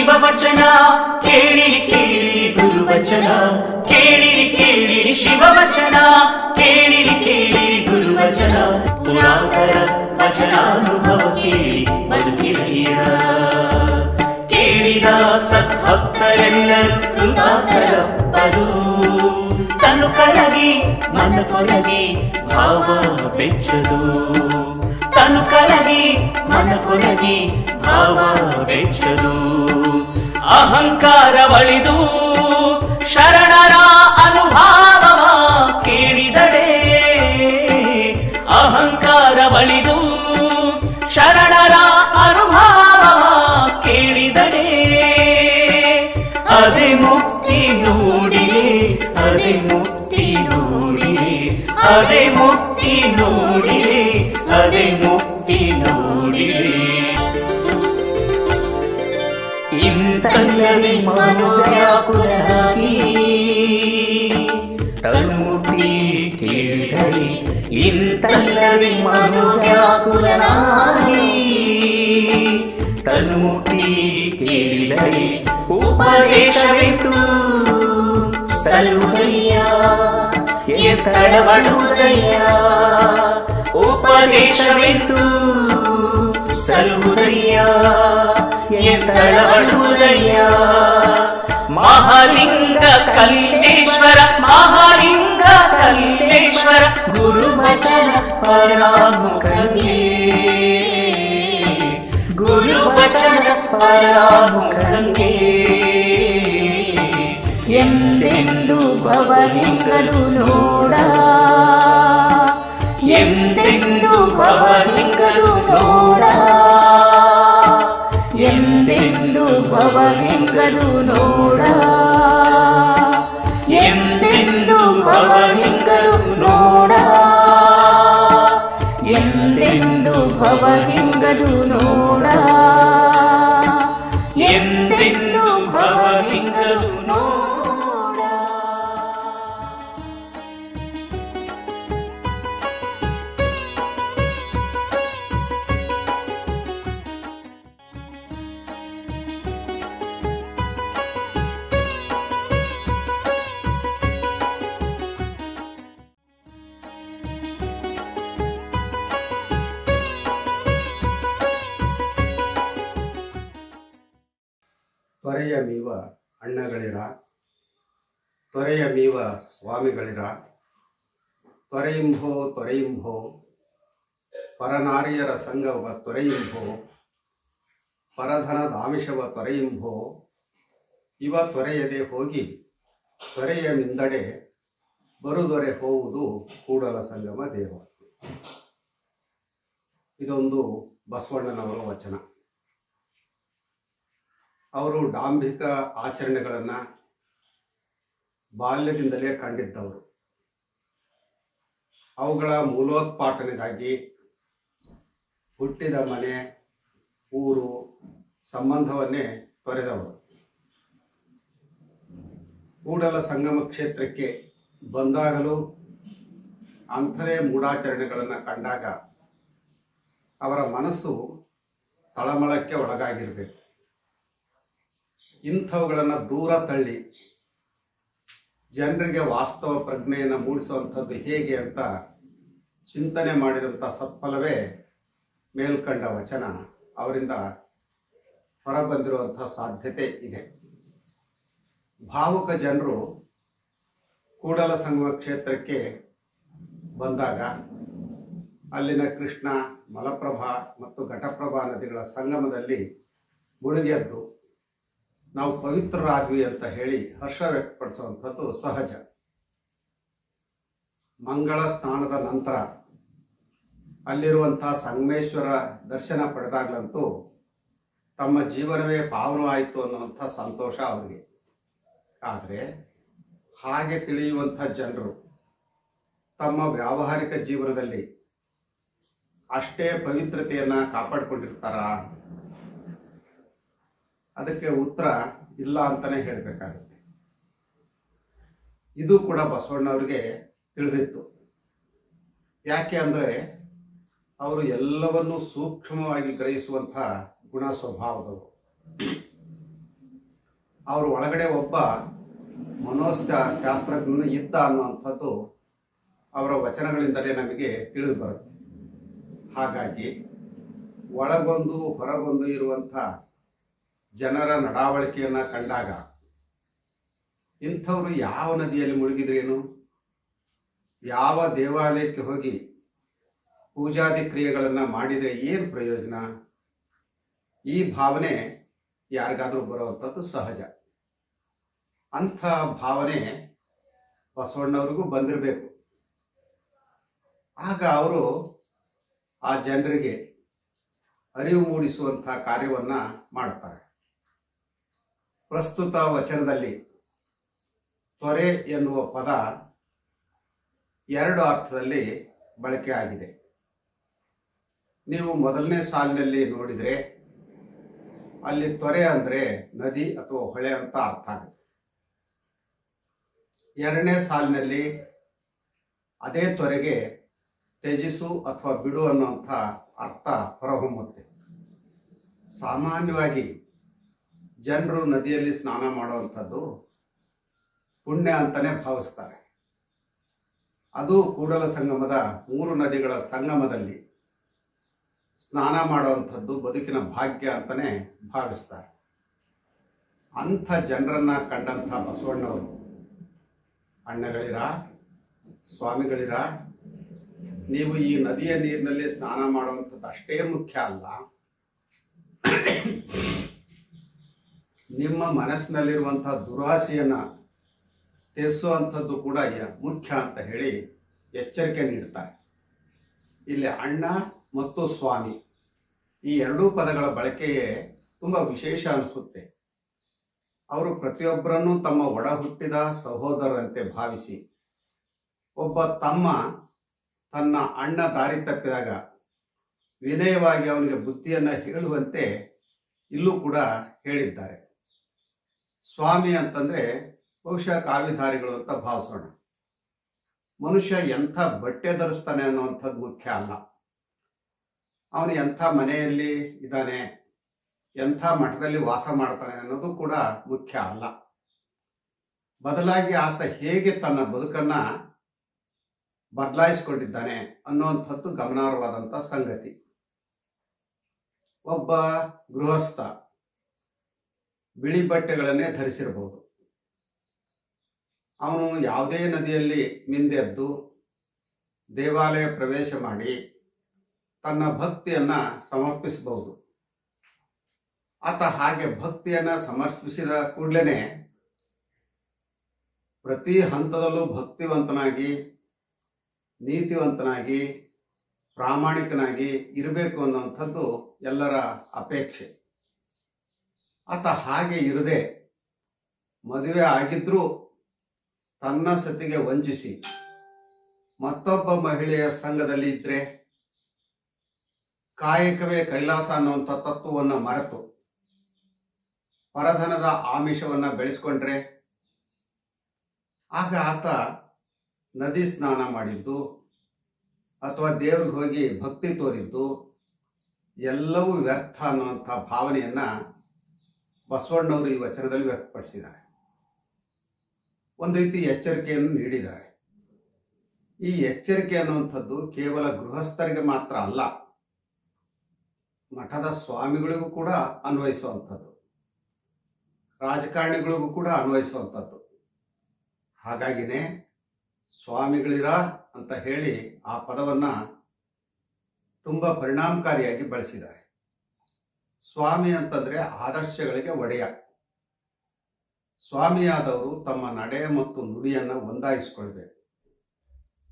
ಶಿವವಚನ ಕೇಳಿರಿ ಕೇಳಿರಿ ಗುರುವಚನ ಕೇಳಿರಿ ಕೇಳಿರಿ ಶಿವವಚನ ಕೇಳಿರಿ ಕೇಳಿರಿ ಗುರುವಚನ ಪುರಾತರ ವಚನಾನುಭವ ಕೇಳಿ ಬದುಕಿರಯ್ಯ ಕೇಳಿದ ಸದ್ಭಕ್ತರೆಲ್ಲರೂ ಕೃಪಾಕರಪ್ಪರು ತನು ಕರಗಿ ಮನ ಕೊರಗಿ ಭಾವ ಬೆಚ್ಚದು ತನು ಕರಗಿ ಮನ ಕೊರಗಿ ಭಾವ ಬೆಚ್ಚದು ಅಹಂಕಾರ ಬಳಿದು ಶರಣರ ಅನುಭಾವ ಕೇಳಿದಡೆ ಅಹಂಕಾರ ಬಳಿದು ಶರಣರ ಅನುಭಾವ ಕೇಳಿದಡೆ ಅದೇ ಮುಕ್ತಿ ನೋಡಿರಿ ಅದೇ ಮುಕ್ತಿ ನೋಡಿರಿ ಅದೇ ಮುಕ್ತಿ ನೋಡಿರಿ ಅದೇ ಮುಕ್ತಿ ನೋಡಿರಿ ಇಂತಲ್ಲದೆ ಮನೋವ್ಯಾಕುಲನಾಗಿ ತನು ಮುಟ್ಟಿ ಕೇಳಿದಳಿ ಇಂತಲ್ಲದೆ ಮನೋವ್ಯಾಕುಲನಾಗಿ ತನು ಮುಟ್ಟಿ ಕೇಳಿದಳಿ ಉಪದೇಶವಿತ್ತು ಸಲುದಯ್ಯ ತಳಬಡುವುದಯ್ಯ ಉಪದೇಶವಿತ್ತು ಸಲುದಯ್ಯ ತಳಬಡುವುದಯ್ಯ ಮಹಾಲಿಂಗ ಕಲ್ಲೇಶ್ವರ ಮಹಾಲಿಂಗ ಕಲ್ಲೇಶ್ವರ ಗುರುವಚನ ಪರಾಮುಖಂಗೆ ಗುರುವಚನ ಪರಾಮುಖಂಗೆ ಎಂದೆಂದು ಭವಲಿಂಗನು ನೋಡ ಎಂದೆಂದು ಭವಲಿಂಗನು ನೋಡ ಎಂದೆಂದು ಭವಲಿಂಗನು ನೋಡ ಎಂದೆಂದು ಭವಲಿಂಗನು ನೋಡ ಎಂದೆಂದು ಭವಲಿಂಗನು ನೋಡ ಎಂದೆಂದು ಭವಲಿಂಗನು ನೋಡ. ತೊರೆಯ ಮೀವ ಅಣ್ಣಗಳಿರ ತೊರೆಯ ಮೀವ ಸ್ವಾಮಿಗಳಿರ ತೊರೆಯಿಂಭೋ ತೊರೆಯಿಂಭೋ ಪರನಾರಿಯರ ಸಂಗವ ತೊರೆಯಿಂಭೋ ಪರಧನದ ಆಮಿಷವ ತೊರೆಯಿಂಭೋ ಇವ ತೊರೆಯದೆ ಹೋಗಿ ತೊರೆಯ ಮಿಂದಡೆ ಬರುದೊರೆ ಹೋವುದು ಕೂಡಲ ಸಂಗಮ ದೇವ. ಇದೊಂದು ಬಸವಣ್ಣನವರ ವಚನ. ಅವರು ಡಾಂಭಿಕ ಆಚರಣೆಗಳನ್ನು ಬಾಲ್ಯದಿಂದಲೇ ಕಂಡಿದ್ದವರು. ಅವುಗಳ ಮೂಲೋತ್ಪಾಟನೆಗಾಗಿ ಹುಟ್ಟಿದ ಮನೆ, ಊರು, ಸಂಬಂಧವನ್ನೇ ತೊರೆದವರು. ಕೂಡಲ ಸಂಗಮ ಕ್ಷೇತ್ರಕ್ಕೆ ಬಂದಾಗಲೂ ಅಂಥದೇ ಮೂಢಾಚರಣೆಗಳನ್ನು ಕಂಡಾಗ ಅವರ ಮನಸ್ಸು ತಳಮಳಕ್ಕೆ ಒಳಗಾಗಿರಬೇಕು. ಇಂಥವುಗಳನ್ನು ದೂರ ತಳ್ಳಿ ಜನರಿಗೆ ವಾಸ್ತವ ಪ್ರಜ್ಞೆಯನ್ನು ಮೂಡಿಸುವಂಥದ್ದು ಹೇಗೆ ಅಂತ ಚಿಂತನೆ ಮಾಡಿದಂಥ ಸತ್ಫಲವೇ ಮೇಲ್ಕಂಡ ವಚನ ಅವರಿಂದ ಹೊರಬಂದಿರುವಂಥ ಸಾಧ್ಯತೆ ಇದೆ. ಭಾವುಕ ಜನರು ಕೂಡಲ ಸಂಗಮ ಕ್ಷೇತ್ರಕ್ಕೆ ಬಂದಾಗ ಅಲ್ಲಿನ ಕೃಷ್ಣ, ಮಲಪ್ರಭಾ ಮತ್ತು ಘಟಪ್ರಭಾ ನದಿಗಳ ಸಂಗಮದಲ್ಲಿ ಮುಳುಗೆದ್ದು ನಾವು ಪವಿತ್ರರಾದ್ವಿ ಅಂತ ಹೇಳಿ ಹರ್ಷ ವ್ಯಕ್ತಪಡಿಸುವಂಥದ್ದು ಸಹಜ. ಮಂಗಳ ಸ್ನಾನದ ನಂತರ ಅಲ್ಲಿರುವಂಥ ಸಂಗಮೇಶ್ವರ ದರ್ಶನ ಪಡೆದಾಗಲಂತೂ ತಮ್ಮ ಜೀವನವೇ ಪಾವನವಾಯಿತು ಅನ್ನುವಂಥ ಸಂತೋಷ ಅವರಿಗೆ. ಆದರೆ ಹಾಗೆ ತಿಳಿಯುವಂಥ ಜನರು ತಮ್ಮ ವ್ಯಾವಹಾರಿಕ ಜೀವನದಲ್ಲಿ ಅಷ್ಟೇ ಪವಿತ್ರತೆಯನ್ನು ಕಾಪಾಡಿಕೊಂಡಿರ್ತಾರ? ಅದಕ್ಕೆ ಉತ್ತರ ಇಲ್ಲ ಅಂತಲೇ ಹೇಳಬೇಕಾಗುತ್ತೆ. ಇದು ಕೂಡ ಬಸವಣ್ಣವ್ರಿಗೆ ತಿಳಿದಿತ್ತು. ಯಾಕೆ ಅಂದರೆ ಅವರು ಎಲ್ಲವನ್ನೂ ಸೂಕ್ಷ್ಮವಾಗಿ ಗ್ರಹಿಸುವಂಥ ಗುಣ ಸ್ವಭಾವದವರು. ಅವ್ರ ಒಳಗಡೆ ಒಬ್ಬ ಮನೋಶಾಸ್ತ್ರಜ್ಞನು ಇದ್ದ ಅನ್ನುವಂಥದ್ದು ಅವರ ವಚನಗಳಿಂದಲೇ ನಮಗೆ ತಿಳಿದು ಬರುತ್ತೆ. ಹಾಗಾಗಿ ಒಳಗೊಂದು ಹೊರಗೊಂದು ಇರುವಂಥ ಜನರ ನಡಾವಳಿಕೆಯನ್ನು ಕಂಡಾಗ ಇಂಥವರು ಯಾವ ನದಿಯಲ್ಲಿ ಮುಳುಗಿದ್ರೇನು, ಯಾವ ದೇವಾಲಯಕ್ಕೆ ಹೋಗಿ ಪೂಜಾದಿ ಕ್ರಿಯೆಗಳನ್ನು ಮಾಡಿದರೆ ಏನು ಪ್ರಯೋಜನ, ಈ ಭಾವನೆ ಯಾರಿಗಾದರೂ ಬರುವಂಥದ್ದು ಸಹಜ. ಅಂಥ ಭಾವನೆ ಬಸವಣ್ಣವ್ರಿಗೂ ಬಂದಿರಬೇಕು. ಆಗ ಅವರು ಆ ಜನರಿಗೆ ಅರಿವು ಮೂಡಿಸುವಂಥ ಕಾರ್ಯವನ್ನು ಮಾಡ್ತಾರೆ. ಪ್ರಸ್ತುತ ವಚನದಲ್ಲಿ ತೊರೆ ಎನ್ನುವ ಪದ ಎರಡು ಅರ್ಥದಲ್ಲಿ ಬಳಕೆ ಆಗಿದೆ. ನೀವು ಮೊದಲನೇ ಸಾಲಿನಲ್ಲಿ ನೋಡಿದರೆ ಅಲ್ಲಿ ತೊರೆ ಅಂದರೆ ನದಿ ಅಥವಾ ಹೊಳೆ ಅಂತ ಅರ್ಥ ಆಗುತ್ತೆ. ಎರಡನೇ ಸಾಲಿನಲ್ಲಿ ಅದೇ ತೊರೆಗೆ ತ್ಯಜಿಸು ಅಥವಾ ಬಿಡು ಅನ್ನುವಂಥ ಅರ್ಥ ಹೊರಹೊಮ್ಮುತ್ತೆ. ಸಾಮಾನ್ಯವಾಗಿ ಜನರು ನದಿಯಲ್ಲಿ ಸ್ನಾನ ಮಾಡುವಂಥದ್ದು ಪುಣ್ಯ ಅಂತಲೇ ಭಾವಿಸ್ತಾರೆ. ಅದು ಕೂಡಲ ಸಂಗಮದ 3 ನದಿಗಳ ಸಂಗಮದಲ್ಲಿ ಸ್ನಾನ ಮಾಡುವಂಥದ್ದು ಬದುಕಿನ ಭಾಗ್ಯ ಅಂತಲೇ ಭಾವಿಸ್ತಾರೆ. ಅಂಥ ಜನರನ್ನ ಕಂಡಂಥ ಬಸವಣ್ಣವರು, ಅಣ್ಣಗಳಿರ, ಸ್ವಾಮಿಗಳಿರ, ನೀವು ಈ ನದಿಯ ನೀರಿನಲ್ಲಿ ಸ್ನಾನ ಮಾಡುವಂಥದ್ದು ಅಷ್ಟೇ ಮುಖ್ಯ ಅಲ್ಲ, ನಿಮ್ಮ ಮನಸ್ಸಿನಲ್ಲಿರುವಂಥ ದುರಾಸೆಯನ್ನ ತೀರಿಸುವಂಥದ್ದು ಕೂಡ ಮುಖ್ಯ ಅಂತ ಹೇಳಿ ಎಚ್ಚರಿಕೆ ನೀಡ್ತಾರೆ. ಇಲ್ಲಿ ಅಣ್ಣ ಮತ್ತು ಸ್ವಾಮಿ ಈ ಎರಡೂ ಪದಗಳ ಬಳಕೆಯೇ ತುಂಬ ವಿಶೇಷ ಅನಿಸುತ್ತೆ. ಅವರು ಪ್ರತಿಯೊಬ್ಬರನ್ನೂ ತಮ್ಮ ಒಡ ಹುಟ್ಟಿದ ಸಹೋದರರಂತೆ ಭಾವಿಸಿ, ಒಬ್ಬ ತಮ್ಮ ತನ್ನ ಅಣ್ಣ ದಾರಿ ತಪ್ಪಿದಾಗ ವಿನಯವಾಗಿ ಅವನಿಗೆ ಬುದ್ಧಿಯನ್ನು ಹೇಳುವಂತೆ ಇಲ್ಲೂ ಕೂಡ ಹೇಳಿದ್ದಾರೆ. ಸ್ವಾಮಿ ಅಂತಂದ್ರೆ ಬಹುಶಃ ಕಾವಿಧಾರಿಗಳು ಅಂತ ಭಾವಿಸೋಣ. ಮನುಷ್ಯ ಎಂಥ ಬಟ್ಟೆ ಧರಿಸ್ತಾನೆ ಅನ್ನುವಂಥದ್ದು ಮುಖ್ಯ ಅಲ್ಲ, ಅವನು ಎಂಥ ಮನೆಯಲ್ಲಿ ಇದ್ದಾನೆ, ಎಂಥ ಮಠದಲ್ಲಿ ವಾಸ ಮಾಡ್ತಾನೆ ಅನ್ನೋದು ಕೂಡ ಮುಖ್ಯ ಅಲ್ಲ. ಬದಲಾಗಿ ಆತ ಹೇಗೆ ತನ್ನ ಬದುಕನ್ನ ಬದಲಾಯಿಸಿಕೊಂಡಿದ್ದಾನೆ ಅನ್ನುವಂಥದ್ದು ಗಮನಾರ್ಹವಾದಂಥ ಸಂಗತಿ. ಒಬ್ಬ ಗೃಹಸ್ಥ ಬಿಳಿ ಬಟ್ಟೆಗಳನ್ನೇ ಧರಿಸಿರಬಹುದು. ಅವನು ಯಾವುದೇ ನದಿಯಲ್ಲಿ ಮಿಂದೆದ್ದು ದೇವಾಲಯ ಪ್ರವೇಶ ಮಾಡಿ ತನ್ನ ಭಕ್ತಿಯನ್ನ ಸಮರ್ಪಿಸಬಹುದು. ಆತ ಹಾಗೆ ಭಕ್ತಿಯನ್ನ ಸಮರ್ಪಿಸಿದ ಕೂಡಲೇ ಪ್ರತಿ ಹಂತದಲ್ಲೂ ಭಕ್ತಿವಂತನಾಗಿ, ನೀತಿವಂತನಾಗಿ, ಪ್ರಾಮಾಣಿಕನಾಗಿ ಇರಬೇಕು ಅನ್ನುವಂಥದ್ದು ಎಲ್ಲರ ಅಪೇಕ್ಷೆ. ಆತ ಹಾಗೆ ಇರದೆ ಮದುವೆ ಆಗಿದ್ರೂ ತನ್ನ ಸತಿಗೆ ವಂಚಿಸಿ ಮತ್ತೊಬ್ಬ ಮಹಿಳೆಯ ಸಂಘದಲ್ಲಿ ಇದ್ರೆ, ಕಾಯಕವೇ ಕೈಲಾಸ ಅನ್ನುವಂಥ ತತ್ವವನ್ನು ಮರೆತು ಪರಧನದ ಆಮಿಷವನ್ನ ಬೆಳೆಸ್ಕೊಂಡ್ರೆ, ಆಗ ಆತ ನದಿ ಸ್ನಾನ ಮಾಡಿದ್ದು ಅಥವಾ ದೇವ್ರಿಗೆ ಹೋಗಿ ಭಕ್ತಿ ತೋರಿದ್ದು ಎಲ್ಲವೂ ವ್ಯರ್ಥ ಅನ್ನುವಂಥ ಭಾವನೆಯನ್ನ ಬಸವಣ್ಣವರು ಈ ವಚನದಲ್ಲಿ ವ್ಯಕ್ತಪಡಿಸಿದ್ದಾರೆ. ಒಂದು ರೀತಿ ಎಚ್ಚರಿಕೆಯನ್ನು ನೀಡಿದ್ದಾರೆ. ಈ ಎಚ್ಚರಿಕೆ ಅನ್ನುವಂಥದ್ದು ಕೇವಲ ಗೃಹಸ್ಥರಿಗೆ ಮಾತ್ರ ಅಲ್ಲ, ಮಠದ ಸ್ವಾಮಿಗಳಿಗೂ ಕೂಡ ಅನ್ವಯಿಸುವಂಥದ್ದು, ರಾಜಕಾರಣಿಗಳಿಗೂ ಕೂಡ ಅನ್ವಯಿಸುವಂಥದ್ದು. ಹಾಗಾಗಿನೇ ಸ್ವಾಮಿಗಳಿರ ಅಂತ ಹೇಳಿ ಆ ಪದವನ್ನ ತುಂಬ ಪರಿಣಾಮಕಾರಿಯಾಗಿ ಬಳಸಿದ್ದಾರೆ. ಸ್ವಾಮಿ ಅಂತಂದ್ರೆ ಆದರ್ಶಗಳಿಗೆ ಒಡೆಯ. ಸ್ವಾಮಿಯಾದವರು ತಮ್ಮ ನಡೆ ಮತ್ತು ನುಡಿಯನ್ನು ಹೊಂದಾಯಿಸಿಕೊಳ್ಬೇಕು.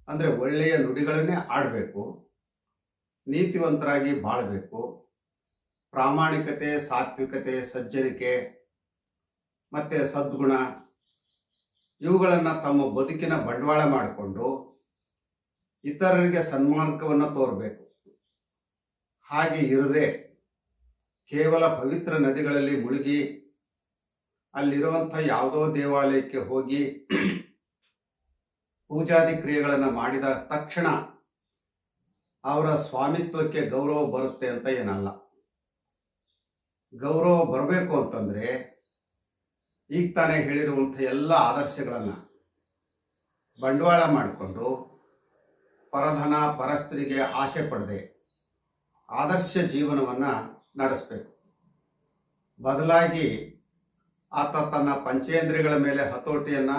ಅಂದ್ರೆ ಒಳ್ಳೆಯ ನುಡಿಗಳನ್ನೇ ಆಡಬೇಕು, ನೀತಿವಂತರಾಗಿ ಬಾಳಬೇಕು, ಪ್ರಾಮಾಣಿಕತೆ, ಸಾತ್ವಿಕತೆ, ಸಜ್ಜನಿಕೆ ಮತ್ತೆ ಸದ್ಗುಣ ಇವುಗಳನ್ನು ತಮ್ಮ ಬದುಕಿನ ಬಂಡವಾಳ ಮಾಡಿಕೊಂಡು ಇತರರಿಗೆ ಸನ್ಮಾರ್ಗವನ್ನು ತೋರಬೇಕು. ಹಾಗೆ ಇರದೆ ಕೇವಲ ಪವಿತ್ರ ನದಿಗಳಲ್ಲಿ ಮುಳುಗಿ ಅಲ್ಲಿರುವಂಥ ಯಾವುದೋ ದೇವಾಲಯಕ್ಕೆ ಹೋಗಿ ಪೂಜಾದಿ ಕ್ರಿಯೆಗಳನ್ನು ಮಾಡಿದ ತಕ್ಷಣ ಅವರ ಸ್ವಾಮಿತ್ವಕ್ಕೆ ಗೌರವ ಬರುತ್ತೆ ಅಂತ ಏನಲ್ಲ. ಗೌರವ ಬರಬೇಕು ಅಂತಂದ್ರೆ ಈಗ ತಾನೇ ಹೇಳಿರುವಂಥ ಎಲ್ಲ ಆದರ್ಶಗಳನ್ನು ಬಂಡವಾಳ ಮಾಡಿಕೊಂಡು ಪರಧನ ಪರಸ್ತ್ರೀಗೆ ಆಸೆ ಪಡದೆ ಆದರ್ಶ ಜೀವನವನ್ನು ನಡೆಸಬೇಕು. ಬದಲಾಗಿ ಆತ ತನ್ನ ಪಂಚೇಂದ್ರಿಯಗಳ ಮೇಲೆ ಹತೋಟಿಯನ್ನು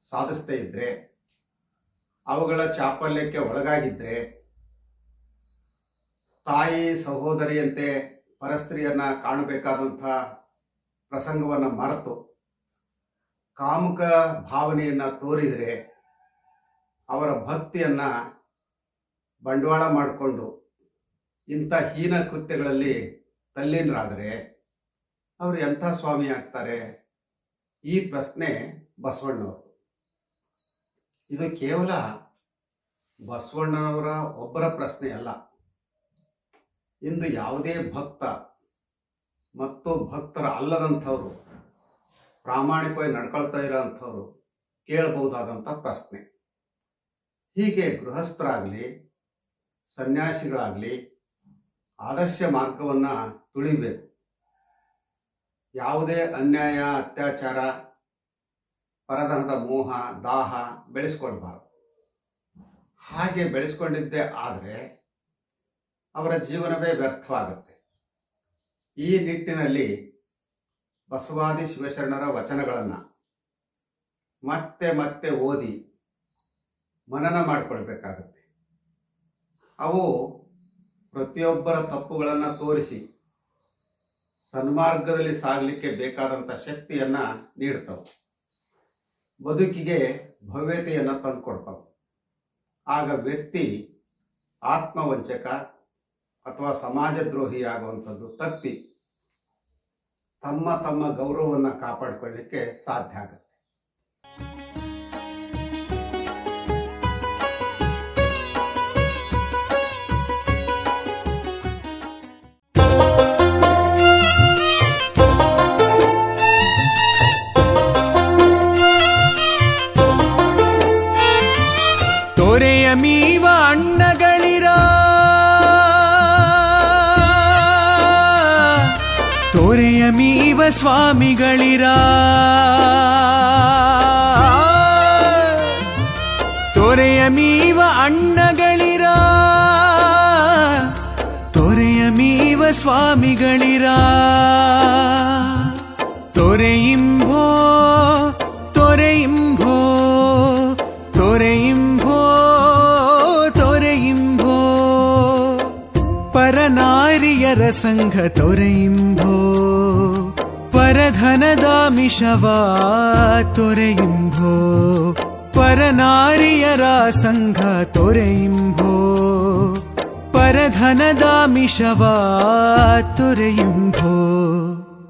ಸಾಧಿಸದೇ ಇದ್ದರೆ, ಅವುಗಳ ಚಾಪಲ್ಯಕ್ಕೆ ಒಳಗಾಗಿದ್ದರೆ, ತಾಯಿ ಸಹೋದರಿಯಂತೆ ಪರಸ್ತ್ರೀಯನ್ನು ಕಾಣಬೇಕಾದಂಥ ಪ್ರಸಂಗವನ್ನು ಮರೆತು ಕಾಮುಕ ಭಾವನೆಯನ್ನು ತೋರಿದರೆ, ಅವರ ಭಕ್ತಿಯನ್ನು ಬಂಡವಾಳ ಮಾಡಿಕೊಂಡು ಇಂಥ ಹೀನ ಕೃತ್ಯಗಳಲ್ಲಿ ತಲ್ಲೀನರಾದರೆ ಅವರು ಎಂಥ ಸ್ವಾಮಿ ಆಗ್ತಾರೆ? ಈ ಪ್ರಶ್ನೆ ಬಸವಣ್ಣವರು. ಇದು ಕೇವಲ ಬಸವಣ್ಣನವರ ಒಬ್ಬರ ಪ್ರಶ್ನೆ ಅಲ್ಲ. ಇಂದು ಯಾವುದೇ ಭಕ್ತ ಮತ್ತು ಭಕ್ತರ ಅಲ್ಲದಂಥವ್ರು, ಪ್ರಾಮಾಣಿಕವಾಗಿ ನಡ್ಕೊಳ್ತಾ ಇರೋಂಥವ್ರು ಕೇಳಬಹುದಾದಂಥ ಪ್ರಶ್ನೆ. ಹೀಗೆ ಗೃಹಸ್ಥರಾಗಲಿ ಸನ್ಯಾಸಿಗಳಾಗಲಿ ಆದರ್ಶ ಮಾರ್ಗವನ್ನು ತುಳಿಬೇಕು. ಯಾವುದೇ ಅನ್ಯಾಯ, ಅತ್ಯಾಚಾರ, ಪರಧನದ ಮೋಹ, ದಾಹ ಬೆಳೆಸ್ಕೊಳ್ಬಾರ್ದು. ಹಾಗೆ ಬೆಳೆಸ್ಕೊಂಡಿದ್ದೇ ಆದರೆ ಅವರ ಜೀವನವೇ ವ್ಯರ್ಥವಾಗುತ್ತೆ. ಈ ನಿಟ್ಟಿನಲ್ಲಿ ಬಸವಾದಿ ಶಿವಶರಣರ ವಚನಗಳನ್ನು ಮತ್ತೆ ಮತ್ತೆ ಓದಿ ಮನನ ಮಾಡಿಕೊಳ್ಬೇಕಾಗುತ್ತೆ. ಅವು ಪ್ರತಿಯೊಬ್ಬರ ತಪ್ಪುಗಳನ್ನು ತೋರಿಸಿ ಸನ್ಮಾರ್ಗದಲ್ಲಿ ಸಾಗಲಿಕ್ಕೆ ಬೇಕಾದಂಥ ಶಕ್ತಿಯನ್ನು ನೀಡ್ತವೆ, ಬದುಕಿಗೆ ಭವ್ಯತೆಯನ್ನು ತಂದುಕೊಡ್ತವೆ. ಆಗ ವ್ಯಕ್ತಿ ಆತ್ಮವಂಚಕ ಅಥವಾ ಸಮಾಜದ್ರೋಹಿ ಆಗುವಂಥದ್ದು ತಪ್ಪಿ ತಮ್ಮ ತಮ್ಮ ಗೌರವವನ್ನು ಕಾಪಾಡಿಕೊಳ್ಳಲಿಕ್ಕೆ ಸಾಧ್ಯ ಆಗುತ್ತೆ. ತೊರೆಯ ಮೀವ ಅಣ್ಣಗಳಿರ, ತೊರೆಯ ಮೀವ ಸ್ವಾಮಿಗಳಿರ, ತೊರೆಯ ಮೀವ ಅಣ್ಣಗಳಿರ, ತೊರೆಯ ಮೀವ ಸ್ವಾಮಿಗಳಿರ. ತೊರೆಯಿಂಭೋ ತೊರೆಯಿಂಭೋ ತೊರೆಯಿಂಭೋ ತೊರೆಯಿಂಭೋ ಪರನಾರಿಯರ ಸಂಘ ತೊರೆಯಿಂಭೋ ಪರಧನದ ಮಿಷವ ತೊರೆಯಿಂಭೋ ಪರನಾರಿಯರ ಸಂಘ ತೊರೆಯಿಂಭೋ ಪರಧನದ ಮಿಷವ ತೊರೆಯಿಂಭೋ.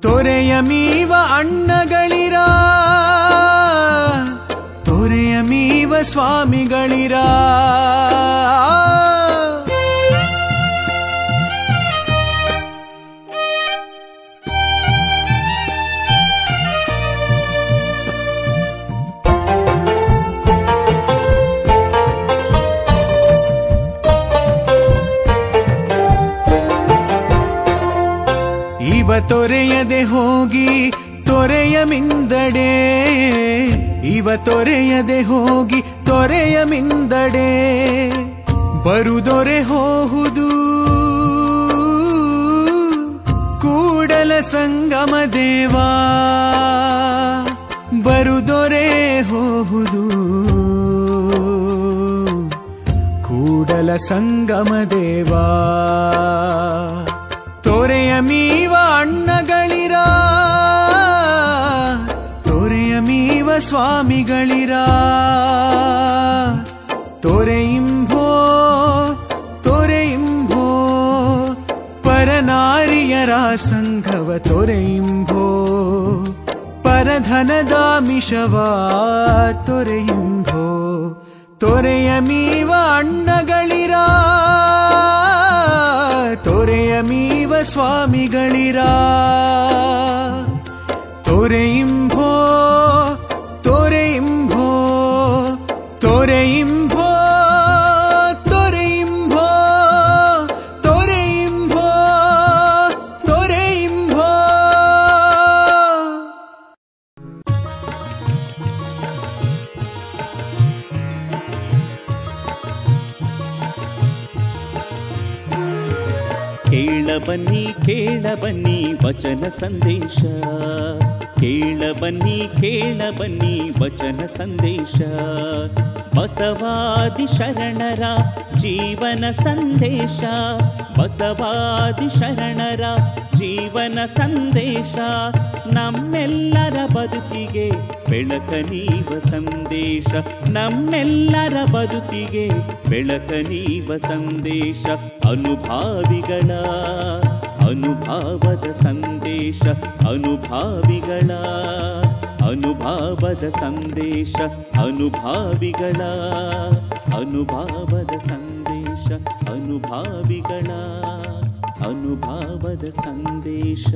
ತೊರೆಯ ಮೀವ ಅಣ್ಣಗಳಿರ, ತೊರೆಯ ಮೀವ ಸ್ವಾಮಿಗಳಿರ. ಇವ ತೊರೆಯದೆ ಹೋಗಿ ತೊರೆಯ ಮಿಂದಡೆ, ಇವ ತೊರೆಯದೆ ಹೋಗಿ ತೊರೆಯ ಮಿಂದಡೆ ಬರುದೊರೆ ಹೋಹುದು ಕೂಡಲ ಸಂಗಮ ದೇವಾ. ಬರುದೊರೆ ಹೋಹುದು ಕೂಡಲ ಸಂಗಮ ದೇವಾ. ತೊರೆಯ ಮೀವ ಅಣ್ಣಗಳಿರ, ತೊರೆಯ ಮೀವ ಸ್ವಾಮಿಗಳಿರ. ತೊರೆಯಿಂಭೋ ತೊರೆಯಿಂಭೋ ಪರನಾರಿಯರ ಸಂಘವ ತೊರೆಯಿಂಭೋ ಪರಧನದ ಮಿಷವ ತೊರೆಯಿಂಭೋ. ತೊರೆಯ ಮೀವ ಅಣ್ಣಗಳಿರ, ತೊರೆಯ ಮೀವ ಸ್ವಾಮಿಗಳಿರ. ತೊರೆಯಿಂಭೋ ತೊರೆಯಿಂಭೋ ತೊರೆಯಿಂಭೋ ತೊರೆಯಿಂಭೋ ತೊರೆಯಿಂಭೋ ತೊರೆಯಿಂಭೋ. ಕೇಳ ಬನ್ನಿ ವಚನ ಸಂದೇಶ. ಕೇಳ ಬನ್ನಿ ವಚನ ಸಂದೇಶ. ಬಸವಾದಿ ಶರಣರ ಜೀವನ ಸಂದೇಶ. ಬಸವಾದಿ ಶರಣರ ಜೀವನ ಸಂದೇಶ. ನಮ್ಮೆಲ್ಲರ ಬದುಕಿಗೆ ಬೆಳಕ ನೀವ ಸಂದೇಶ. ನಮ್ಮೆಲ್ಲರ ಬದುಕಿಗೆ ಬೆಳಕ ನೀವ ಸಂದೇಶ. ಅನುಭಾವಿಗಳ ಅನುಭಾವದ ಸಂದೇಶ. ಅನುಭಾವಿಗಳ ಅನುಭಾವದ ಸಂದೇಶ. ಅನುಭಾವಿಗಳ ಅನುಭಾವದ ಸಂದೇಶ. ಅನುಭಾವಿಗಳ ಅನುಭಾವದ ಸಂದೇಶ.